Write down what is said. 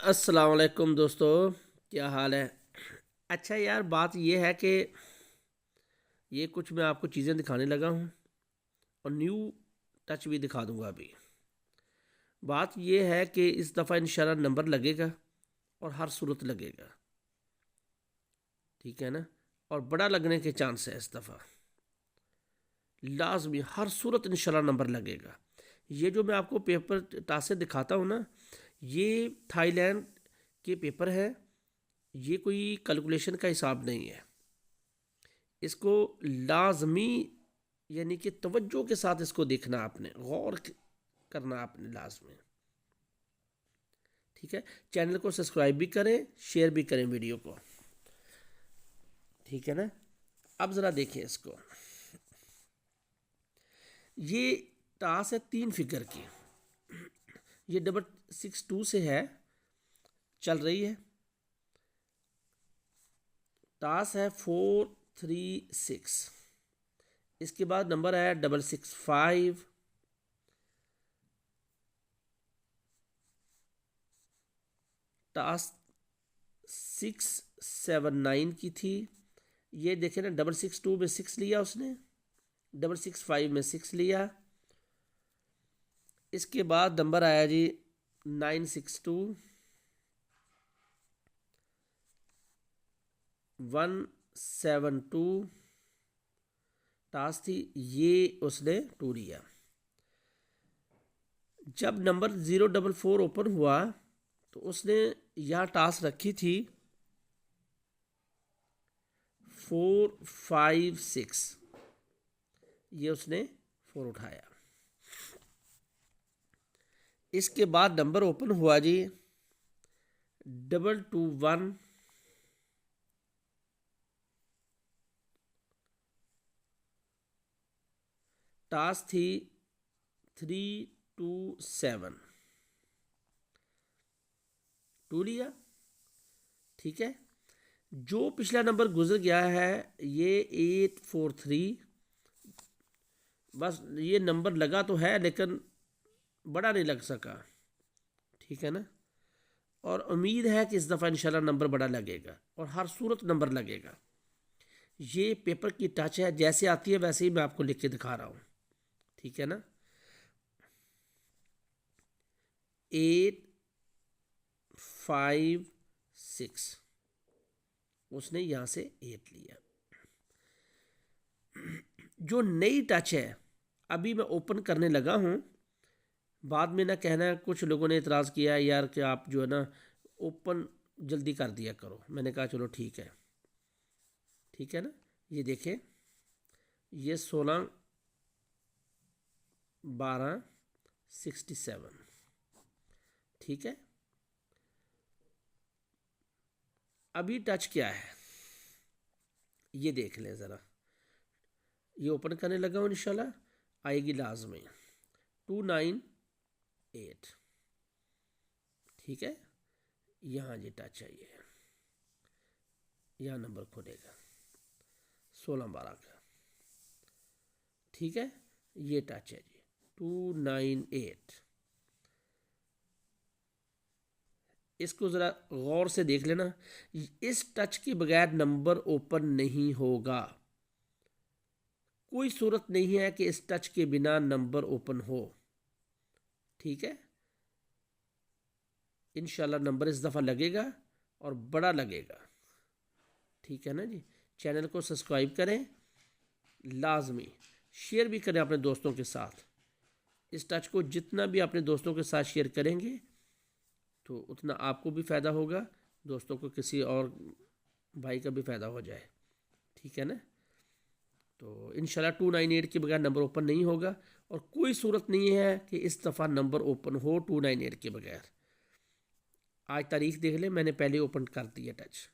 अस्सलाम वालेकुम दोस्तों, क्या हाल है। अच्छा यार, बात ये है कि ये कुछ मैं आपको चीज़ें दिखाने लगा हूँ और न्यू टच भी दिखा दूँगा अभी। बात ये है कि इस दफ़ा इंशाल्लाह नंबर लगेगा और हर सूरत लगेगा, ठीक है ना। और बड़ा लगने के चांस है इस दफ़ा, लाजमी हर सूरत इंशाल्लाह नंबर लगेगा। ये जो मैं आपको पेपर टासे दिखाता हूँ ना, ये थाईलैंड के पेपर है। ये कोई कैलकुलेशन का हिसाब नहीं है। इसको लाजमी यानी कि तवज्जो के साथ इसको देखना, आपने गौर करना आपने लाजमी, ठीक है। चैनल को सब्सक्राइब भी करें, शेयर भी करें वीडियो को, ठीक है ना। अब ज़रा देखें इसको। ये टास है 3 फिगर की। ये 662 से है, चल रही है। टास है 436। इसके बाद नंबर है 665। टास्क 679 की थी। ये देखे ना, 662 में 6 लिया उसने, 665 में 6 लिया। इसके बाद नंबर आया जी 962, 172। टास्क थी, ये उसने 2 लिया। जब नंबर 044 ओपन हुआ तो उसने यहाँ टास्क रखी थी 456। ये उसने 4 उठाया। इसके बाद नंबर ओपन हुआ जी 221। टास्क थी 327, 2 लिया, ठीक है। जो पिछला नंबर गुजर गया है ये 843। बस ये नंबर लगा तो है लेकिन बड़ा नहीं लग सका, ठीक है ना। और उम्मीद है कि इस दफ़ा इंशाल्लाह नंबर बड़ा लगेगा और हर सूरत नंबर लगेगा। ये पेपर की टच है, जैसे आती है वैसे ही मैं आपको लिख के दिखा रहा हूँ, ठीक है ना। 856, उसने यहाँ से 8 लिया। जो नई टच है अभी मैं ओपन करने लगा हूँ। बाद में ना कहना, कुछ लोगों ने इतराज़ किया है यार कि आप जो है ना ओपन जल्दी कर दिया करो। मैंने कहा चलो ठीक है, ठीक है ना। ये देखें, ये 16/12/67, ठीक है। अभी टच क्या है ये देख लें ज़रा। ये ओपन करने लगा हूँ, इंशाल्लाह आएगी लाजमी 298, ठीक है। यहाँ जी टच है, ये यहाँ नंबर खुलेगा 16/12 का, ठीक है। ये टच है जी 298। इसको ज़रा गौर से देख लेना। इस टच के बगैर नंबर ओपन नहीं होगा। कोई सूरत नहीं है कि इस टच के बिना नंबर ओपन हो, ठीक है। इंशाल्लाह नंबर इस दफ़ा लगेगा और बड़ा लगेगा, ठीक है ना जी। चैनल को सब्सक्राइब करें, लाजमी शेयर भी करें अपने दोस्तों के साथ। इस टच को जितना भी अपने दोस्तों के साथ शेयर करेंगे तो उतना आपको भी फ़ायदा होगा, दोस्तों को किसी और भाई का भी फ़ायदा हो जाए, ठीक है ना। तो इंशाल्लाह 298 के बगैर नंबर ओपन नहीं होगा और कोई सूरत नहीं है कि इस दफ़ा नंबर ओपन हो 298 के बगैर। आज तारीख देख लें, मैंने पहले ओपन कर दिया टच।